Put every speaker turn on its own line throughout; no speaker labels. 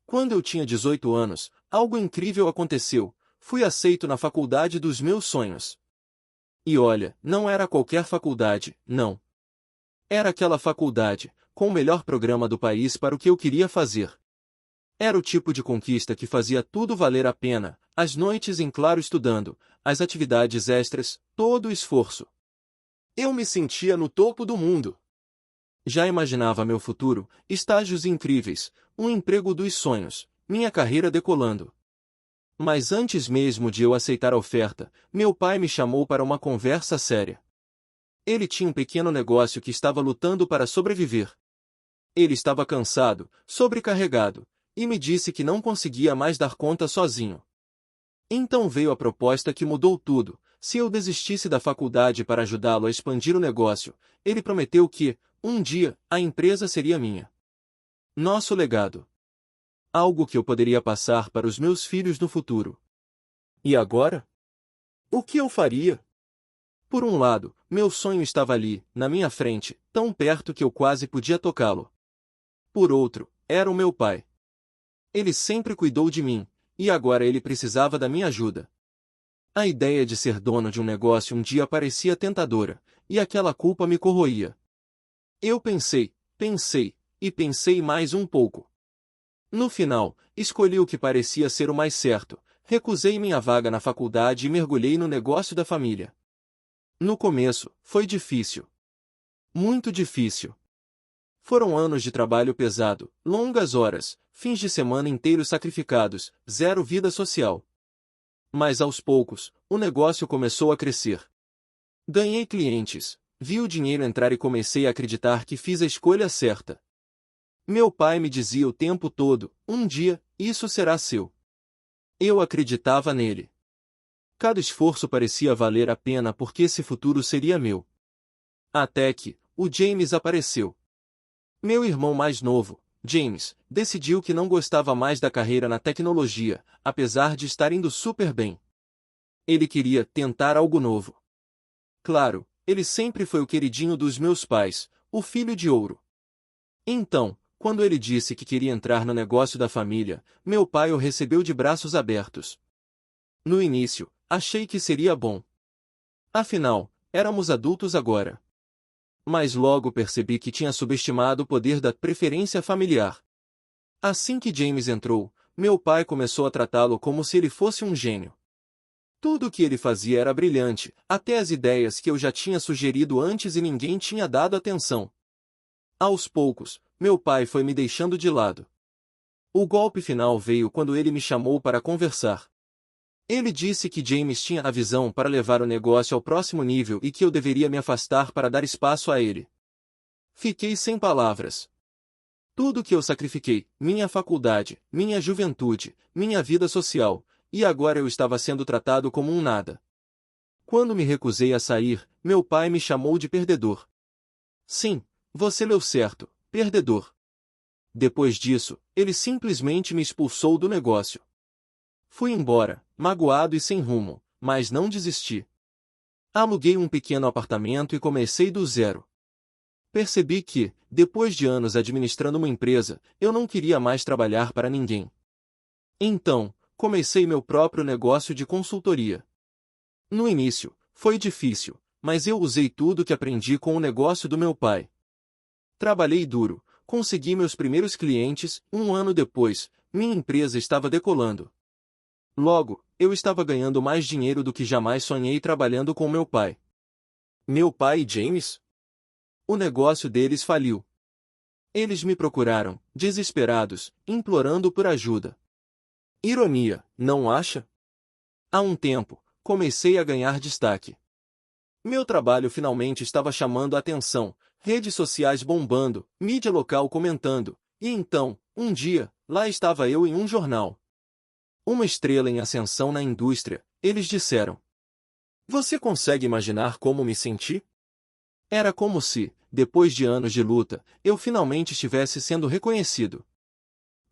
Quando eu tinha 18 anos, algo incrível aconteceu. Fui aceito na faculdade dos meus sonhos. E olha, não era qualquer faculdade, não. Era aquela faculdade, com o melhor programa do país para o que eu queria fazer. Era o tipo de conquista que fazia tudo valer a pena, as noites em claro estudando, as atividades extras, todo o esforço. Eu me sentia no topo do mundo. Já imaginava meu futuro, estágios incríveis, um emprego dos sonhos, minha carreira decolando. Mas antes mesmo de eu aceitar a oferta, meu pai me chamou para uma conversa séria. Ele tinha um pequeno negócio que estava lutando para sobreviver. Ele estava cansado, sobrecarregado, e me disse que não conseguia mais dar conta sozinho. Então veio a proposta que mudou tudo. Se eu desistisse da faculdade para ajudá-lo a expandir o negócio, ele prometeu que, um dia, a empresa seria minha. Nosso legado. Algo que eu poderia passar para os meus filhos no futuro. E agora? O que eu faria? Por um lado, meu sonho estava ali, na minha frente, tão perto que eu quase podia tocá-lo. Por outro, era o meu pai. Ele sempre cuidou de mim, e agora ele precisava da minha ajuda. A ideia de ser dono de um negócio um dia parecia tentadora, e aquela culpa me corroía. Eu pensei e pensei mais um pouco. No final, escolhi o que parecia ser o mais certo, recusei minha vaga na faculdade e mergulhei no negócio da família. No começo, foi difícil. Muito difícil. Foram anos de trabalho pesado, longas horas, fins de semana inteiros sacrificados, zero vida social. Mas aos poucos, o negócio começou a crescer. Ganhei clientes, vi o dinheiro entrar e comecei a acreditar que fiz a escolha certa. Meu pai me dizia o tempo todo, um dia, isso será seu. Eu acreditava nele. Cada esforço parecia valer a pena porque esse futuro seria meu. Até que, o James apareceu. Meu irmão mais novo, James, decidiu que não gostava mais da carreira na tecnologia, apesar de estar indo super bem. Ele queria tentar algo novo. Claro, ele sempre foi o queridinho dos meus pais, o filho de ouro. Então, quando ele disse que queria entrar no negócio da família, meu pai o recebeu de braços abertos. No início, achei que seria bom. Afinal, éramos adultos agora. Mas logo percebi que tinha subestimado o poder da preferência familiar. Assim que James entrou, meu pai começou a tratá-lo como se ele fosse um gênio. Tudo o que ele fazia era brilhante, até as ideias que eu já tinha sugerido antes e ninguém tinha dado atenção. Aos poucos, meu pai foi me deixando de lado. O golpe final veio quando ele me chamou para conversar. Ele disse que James tinha a visão para levar o negócio ao próximo nível e que eu deveria me afastar para dar espaço a ele. Fiquei sem palavras. Tudo que eu sacrifiquei, minha faculdade, minha juventude, minha vida social, e agora eu estava sendo tratado como um nada. Quando me recusei a sair, meu pai me chamou de perdedor. Sim, você leu certo, perdedor. Depois disso, ele simplesmente me expulsou do negócio. Fui embora, magoado e sem rumo, mas não desisti. Aluguei um pequeno apartamento e comecei do zero. Percebi que, depois de anos administrando uma empresa, eu não queria mais trabalhar para ninguém. Então, comecei meu próprio negócio de consultoria. No início, foi difícil, mas eu usei tudo que aprendi com o negócio do meu pai. Trabalhei duro, consegui meus primeiros clientes, um ano depois, minha empresa estava decolando. Logo, eu estava ganhando mais dinheiro do que jamais sonhei trabalhando com meu pai. Meu pai e James? O negócio deles faliu. Eles me procuraram, desesperados, implorando por ajuda. Ironia, não acha? Há um tempo, comecei a ganhar destaque. Meu trabalho finalmente estava chamando a atenção, redes sociais bombando, mídia local comentando, e então, um dia, lá estava eu em um jornal. Uma estrela em ascensão na indústria, eles disseram. Você consegue imaginar como me senti? Era como se, depois de anos de luta, eu finalmente estivesse sendo reconhecido.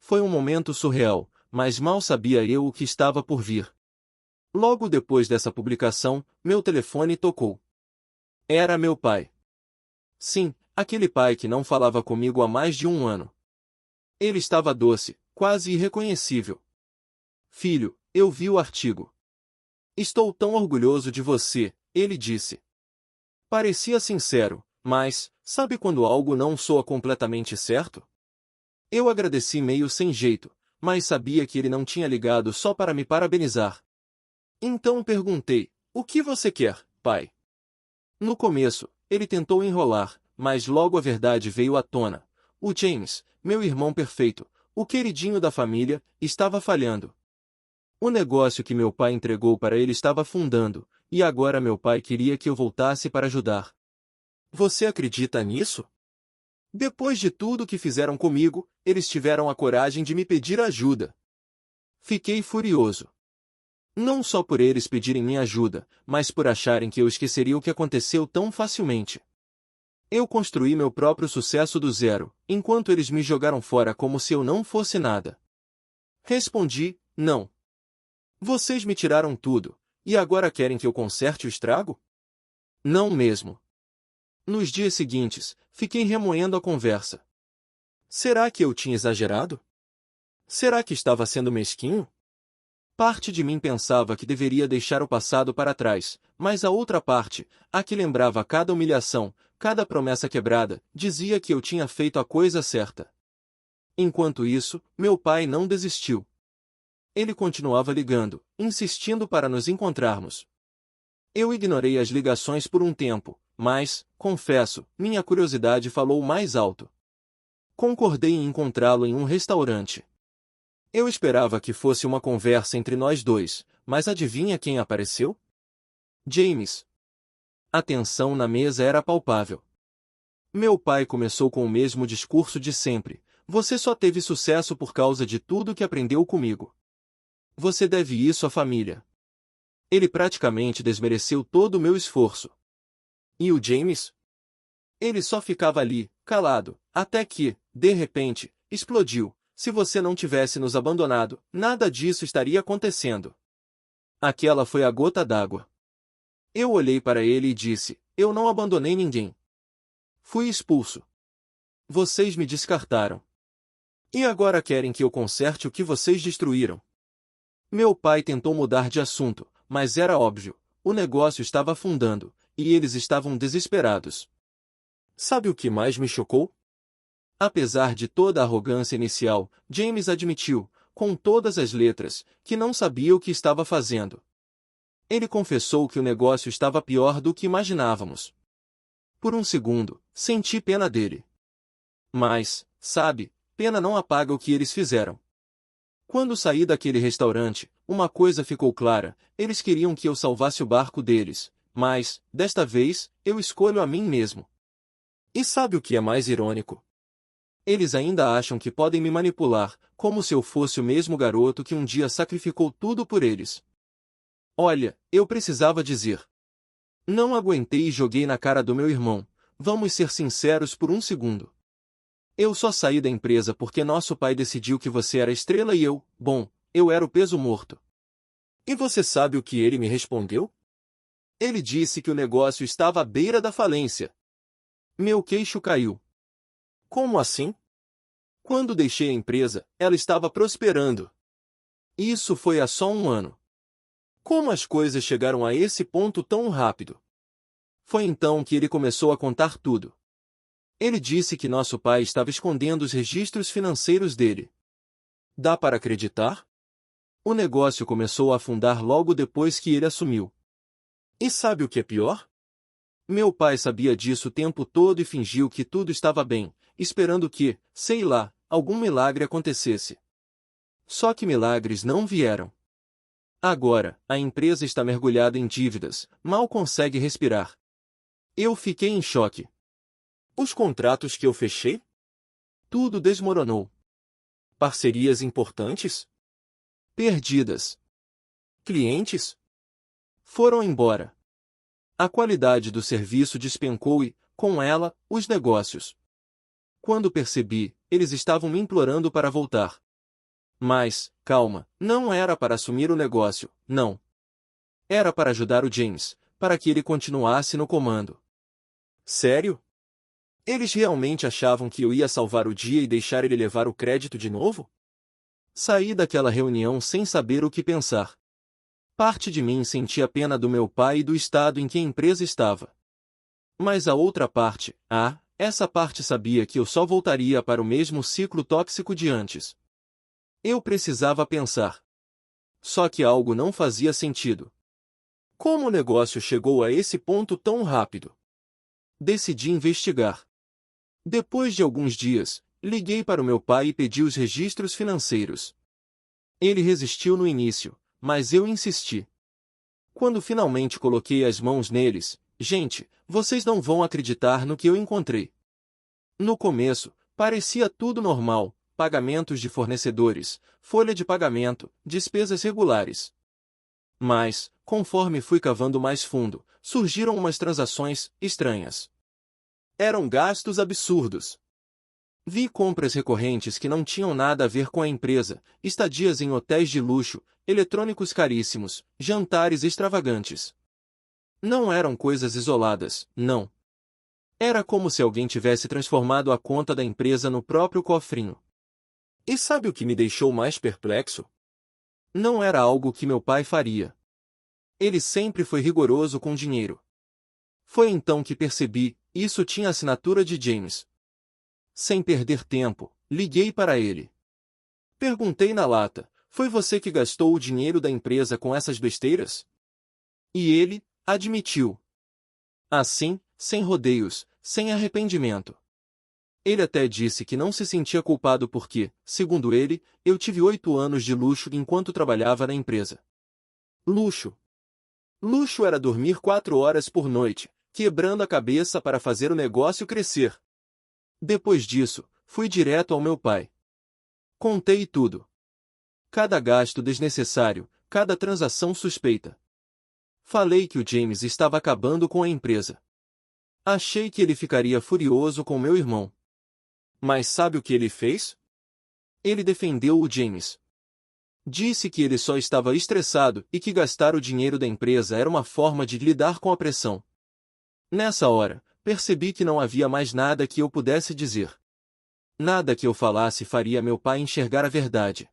Foi um momento surreal, mas mal sabia eu o que estava por vir. Logo depois dessa publicação, meu telefone tocou. Era meu pai. Sim, aquele pai que não falava comigo há mais de um ano. Ele estava doce, quase irreconhecível. Filho, eu vi o artigo. Estou tão orgulhoso de você, ele disse. Parecia sincero, mas, sabe quando algo não soa completamente certo? Eu agradeci meio sem jeito, mas sabia que ele não tinha ligado só para me parabenizar. Então perguntei, o que você quer, pai? No começo, ele tentou enrolar, mas logo a verdade veio à tona. O James, meu irmão perfeito, o queridinho da família, estava falhando. O negócio que meu pai entregou para ele estava afundando, e agora meu pai queria que eu voltasse para ajudar. Você acredita nisso? Depois de tudo que fizeram comigo, eles tiveram a coragem de me pedir ajuda. Fiquei furioso. Não só por eles pedirem minha ajuda, mas por acharem que eu esqueceria o que aconteceu tão facilmente. Eu construí meu próprio sucesso do zero, enquanto eles me jogaram fora como se eu não fosse nada. Respondi, não. Vocês me tiraram tudo, e agora querem que eu conserte o estrago? Não mesmo. Nos dias seguintes, fiquei remoendo a conversa. Será que eu tinha exagerado? Será que estava sendo mesquinho? Parte de mim pensava que deveria deixar o passado para trás, mas a outra parte, a que lembrava cada humilhação, cada promessa quebrada, dizia que eu tinha feito a coisa certa. Enquanto isso, meu pai não desistiu. Ele continuava ligando, insistindo para nos encontrarmos. Eu ignorei as ligações por um tempo, mas, confesso, minha curiosidade falou mais alto. Concordei em encontrá-lo em um restaurante. Eu esperava que fosse uma conversa entre nós dois, mas adivinha quem apareceu? James. A tensão na mesa era palpável. Meu pai começou com o mesmo discurso de sempre. Você só teve sucesso por causa de tudo que aprendeu comigo. Você deve isso à família. Ele praticamente desmereceu todo o meu esforço. E o James? Ele só ficava ali, calado, até que, de repente, explodiu. Se você não tivesse nos abandonado, nada disso estaria acontecendo. Aquela foi a gota d'água. Eu olhei para ele e disse, eu não abandonei ninguém. Fui expulso. Vocês me descartaram. E agora querem que eu conserte o que vocês destruíram. Meu pai tentou mudar de assunto, mas era óbvio, o negócio estava afundando, e eles estavam desesperados. Sabe o que mais me chocou? Apesar de toda a arrogância inicial, James admitiu, com todas as letras, que não sabia o que estava fazendo. Ele confessou que o negócio estava pior do que imaginávamos. Por um segundo, senti pena dele. Mas, sabe, pena não apaga o que eles fizeram. Quando saí daquele restaurante, uma coisa ficou clara, eles queriam que eu salvasse o barco deles, mas, desta vez, eu escolho a mim mesmo. E sabe o que é mais irônico? Eles ainda acham que podem me manipular, como se eu fosse o mesmo garoto que um dia sacrificou tudo por eles. Olha, eu precisava dizer. Não aguentei e joguei na cara do meu irmão. Vamos ser sinceros por um segundo. Eu só saí da empresa porque nosso pai decidiu que você era estrela e eu era o peso morto. E você sabe o que ele me respondeu? Ele disse que o negócio estava à beira da falência. Meu queixo caiu. Como assim? Quando deixei a empresa, ela estava prosperando. Isso foi há só um ano. Como as coisas chegaram a esse ponto tão rápido? Foi então que ele começou a contar tudo. Ele disse que nosso pai estava escondendo os registros financeiros dele. Dá para acreditar? O negócio começou a afundar logo depois que ele assumiu. E sabe o que é pior? Meu pai sabia disso o tempo todo e fingiu que tudo estava bem, esperando que, sei lá, algum milagre acontecesse. Só que milagres não vieram. Agora, a empresa está mergulhada em dívidas, mal consegue respirar. Eu fiquei em choque. Os contratos que eu fechei? Tudo desmoronou. Parcerias importantes? Perdidas. Clientes? Foram embora. A qualidade do serviço despencou e, com ela, os negócios. Quando percebi, eles estavam me implorando para voltar. Mas, calma, não era para assumir o negócio, não. Era para ajudar o James, para que ele continuasse no comando. Sério? Eles realmente achavam que eu ia salvar o dia e deixar ele levar o crédito de novo? Saí daquela reunião sem saber o que pensar. Parte de mim sentia pena do meu pai e do estado em que a empresa estava. Mas a outra parte, essa parte sabia que eu só voltaria para o mesmo ciclo tóxico de antes. Eu precisava pensar. Só que algo não fazia sentido. Como o negócio chegou a esse ponto tão rápido? Decidi investigar. Depois de alguns dias, liguei para o meu pai e pedi os registros financeiros. Ele resistiu no início, mas eu insisti. Quando finalmente coloquei as mãos neles, gente, vocês não vão acreditar no que eu encontrei. No começo, parecia tudo normal, pagamentos de fornecedores, folha de pagamento, despesas regulares. Mas, conforme fui cavando mais fundo, surgiram umas transações estranhas. Eram gastos absurdos. Vi compras recorrentes que não tinham nada a ver com a empresa, estadias em hotéis de luxo, eletrônicos caríssimos, jantares extravagantes. Não eram coisas isoladas, não. Era como se alguém tivesse transformado a conta da empresa no próprio cofrinho. E sabe o que me deixou mais perplexo? Não era algo que meu pai faria. Ele sempre foi rigoroso com dinheiro. Foi então que percebi, isso tinha a assinatura de James. Sem perder tempo, liguei para ele. Perguntei na lata, foi você que gastou o dinheiro da empresa com essas besteiras? E ele, admitiu. Assim, sem rodeios, sem arrependimento. Ele até disse que não se sentia culpado porque, segundo ele, eu tive 8 anos de luxo enquanto trabalhava na empresa. Luxo. Luxo era dormir 4 horas por noite, quebrando a cabeça para fazer o negócio crescer. Depois disso, fui direto ao meu pai. Contei tudo. Cada gasto desnecessário, cada transação suspeita. Falei que o James estava acabando com a empresa. Achei que ele ficaria furioso com meu irmão. Mas sabe o que ele fez? Ele defendeu o James. Disse que ele só estava estressado e que gastar o dinheiro da empresa era uma forma de lidar com a pressão. Nessa hora, percebi que não havia mais nada que eu pudesse dizer. Nada que eu falasse faria meu pai enxergar a verdade.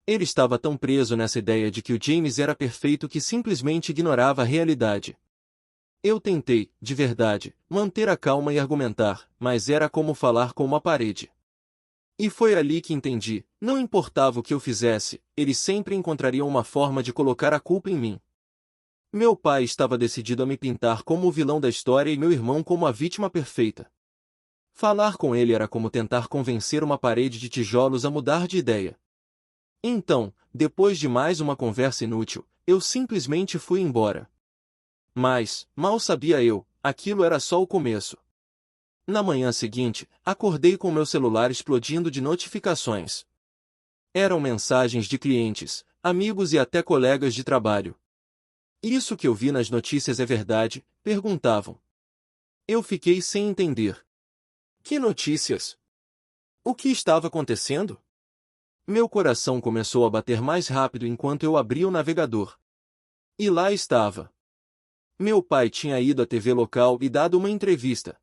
Ele estava tão preso nessa ideia de que o James era perfeito que simplesmente ignorava a realidade. Eu tentei, de verdade, manter a calma e argumentar, mas era como falar com uma parede. E foi ali que entendi, não importava o que eu fizesse, eles sempre encontrariam uma forma de colocar a culpa em mim. Meu pai estava decidido a me pintar como o vilão da história e meu irmão como a vítima perfeita. Falar com ele era como tentar convencer uma parede de tijolos a mudar de ideia. Então, depois de mais uma conversa inútil, eu simplesmente fui embora. Mas, mal sabia eu, aquilo era só o começo. Na manhã seguinte, acordei com meu celular explodindo de notificações. Eram mensagens de clientes, amigos e até colegas de trabalho. Isso que eu vi nas notícias é verdade? Perguntavam. Eu fiquei sem entender. Que notícias? O que estava acontecendo? Meu coração começou a bater mais rápido enquanto eu abria o navegador. E lá estava. Meu pai tinha ido à TV local e dado uma entrevista.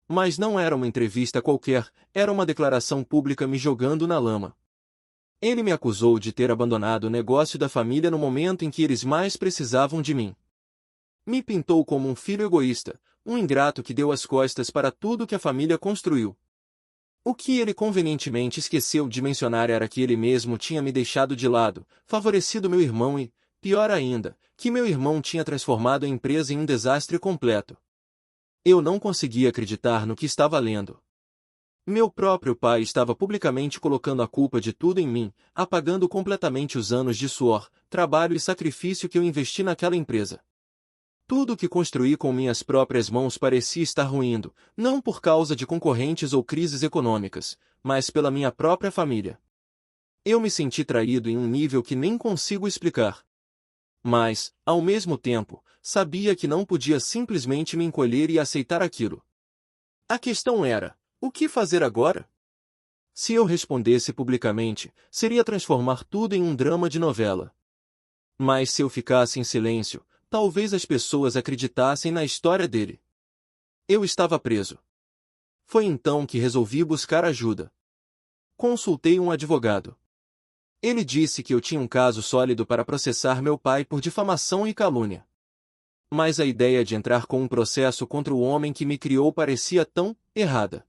Mas não era uma entrevista qualquer, era uma declaração pública me jogando na lama. Ele me acusou de ter abandonado o negócio da família no momento em que eles mais precisavam de mim. Me pintou como um filho egoísta, um ingrato que deu as costas para tudo que a família construiu. O que ele convenientemente esqueceu de mencionar era que ele mesmo tinha me deixado de lado, favorecido meu irmão e, pior ainda, que meu irmão tinha transformado a empresa em um desastre completo. Eu não conseguia acreditar no que estava lendo. Meu próprio pai estava publicamente colocando a culpa de tudo em mim, apagando completamente os anos de suor, trabalho e sacrifício que eu investi naquela empresa. Tudo o que construí com minhas próprias mãos parecia estar ruindo, não por causa de concorrentes ou crises econômicas, mas pela minha própria família. Eu me senti traído em um nível que nem consigo explicar. Mas, ao mesmo tempo, sabia que não podia simplesmente me encolher e aceitar aquilo. A questão era, o que fazer agora? Se eu respondesse publicamente, seria transformar tudo em um drama de novela. Mas se eu ficasse em silêncio, talvez as pessoas acreditassem na história dele. Eu estava preso. Foi então que resolvi buscar ajuda. Consultei um advogado. Ele disse que eu tinha um caso sólido para processar meu pai por difamação e calúnia. Mas a ideia de entrar com um processo contra o homem que me criou parecia tão errada.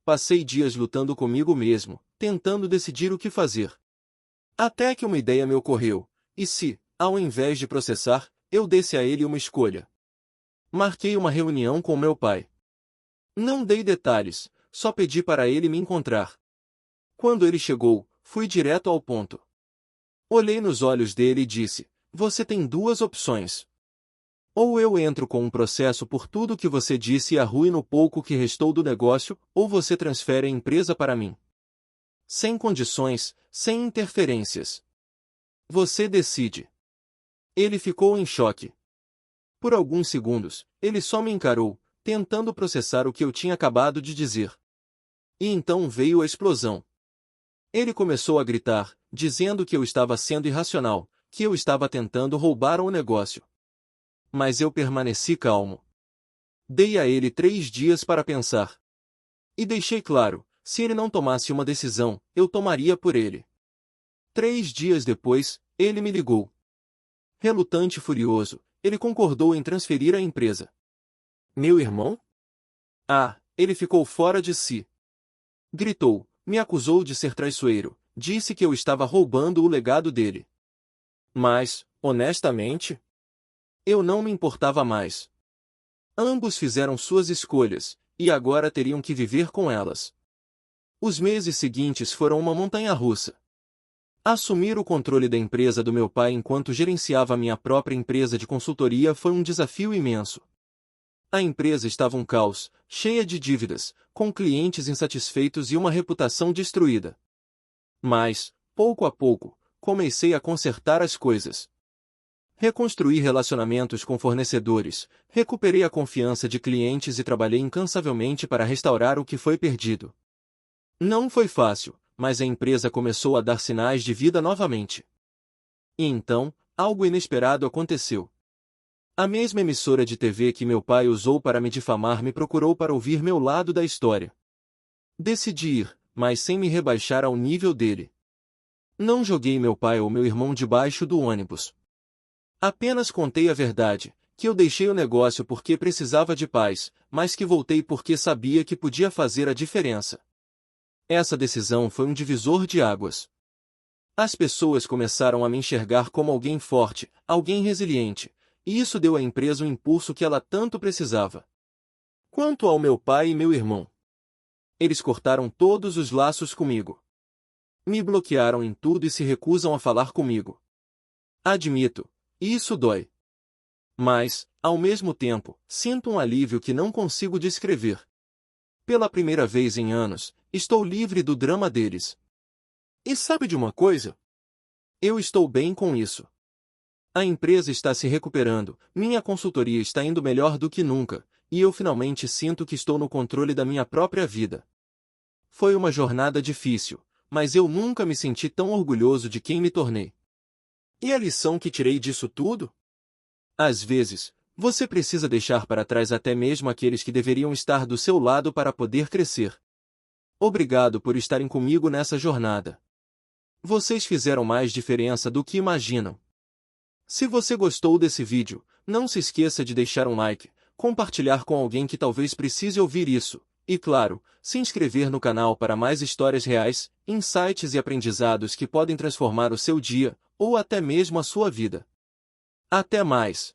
Passei dias lutando comigo mesmo, tentando decidir o que fazer. Até que uma ideia me ocorreu. E se, ao invés de processar, eu desse a ele uma escolha? Marquei uma reunião com meu pai. Não dei detalhes, só pedi para ele me encontrar. Quando ele chegou, fui direto ao ponto. Olhei nos olhos dele e disse: você tem duas opções. Ou eu entro com um processo por tudo que você disse e arruino o pouco que restou do negócio, ou você transfere a empresa para mim. Sem condições, sem interferências. Você decide. Ele ficou em choque. Por alguns segundos, ele só me encarou, tentando processar o que eu tinha acabado de dizer. E então veio a explosão. Ele começou a gritar, dizendo que eu estava sendo irracional, que eu estava tentando roubar o negócio. Mas eu permaneci calmo. Dei a ele 3 dias para pensar. E deixei claro, se ele não tomasse uma decisão, eu tomaria por ele. 3 dias depois, ele me ligou. Relutante e furioso, ele concordou em transferir a empresa. Meu irmão? Ah, ele ficou fora de si. Gritou, me acusou de ser traiçoeiro, disse que eu estava roubando o legado dele. Mas, honestamente, eu não me importava mais. Ambos fizeram suas escolhas, e agora teriam que viver com elas. Os meses seguintes foram uma montanha-russa. Assumir o controle da empresa do meu pai enquanto gerenciava minha própria empresa de consultoria foi um desafio imenso. A empresa estava um caos, cheia de dívidas, com clientes insatisfeitos e uma reputação destruída. Mas, pouco a pouco, comecei a consertar as coisas. Reconstruí relacionamentos com fornecedores, recuperei a confiança de clientes e trabalhei incansavelmente para restaurar o que foi perdido. Não foi fácil, mas a empresa começou a dar sinais de vida novamente. E então, algo inesperado aconteceu. A mesma emissora de TV que meu pai usou para me difamar me procurou para ouvir meu lado da história. Decidi ir, mas sem me rebaixar ao nível dele. Não joguei meu pai ou meu irmão debaixo do ônibus. Apenas contei a verdade, que eu deixei o negócio porque precisava de paz, mas que voltei porque sabia que podia fazer a diferença. Essa decisão foi um divisor de águas. As pessoas começaram a me enxergar como alguém forte, alguém resiliente, e isso deu à empresa o impulso que ela tanto precisava. Quanto ao meu pai e meu irmão, eles cortaram todos os laços comigo. Me bloquearam em tudo e se recusam a falar comigo. Admito, isso dói. Mas, ao mesmo tempo, sinto um alívio que não consigo descrever. Pela primeira vez em anos, estou livre do drama deles. E sabe de uma coisa? Eu estou bem com isso. A empresa está se recuperando, minha consultoria está indo melhor do que nunca, e eu finalmente sinto que estou no controle da minha própria vida. Foi uma jornada difícil, mas eu nunca me senti tão orgulhoso de quem me tornei. E a lição que tirei disso tudo? Às vezes, você precisa deixar para trás até mesmo aqueles que deveriam estar do seu lado para poder crescer. Obrigado por estarem comigo nessa jornada. Vocês fizeram mais diferença do que imaginam. Se você gostou desse vídeo, não se esqueça de deixar um like, compartilhar com alguém que talvez precise ouvir isso, e claro, se inscrever no canal para mais histórias reais, insights e aprendizados que podem transformar o seu dia, ou até mesmo a sua vida. Até mais!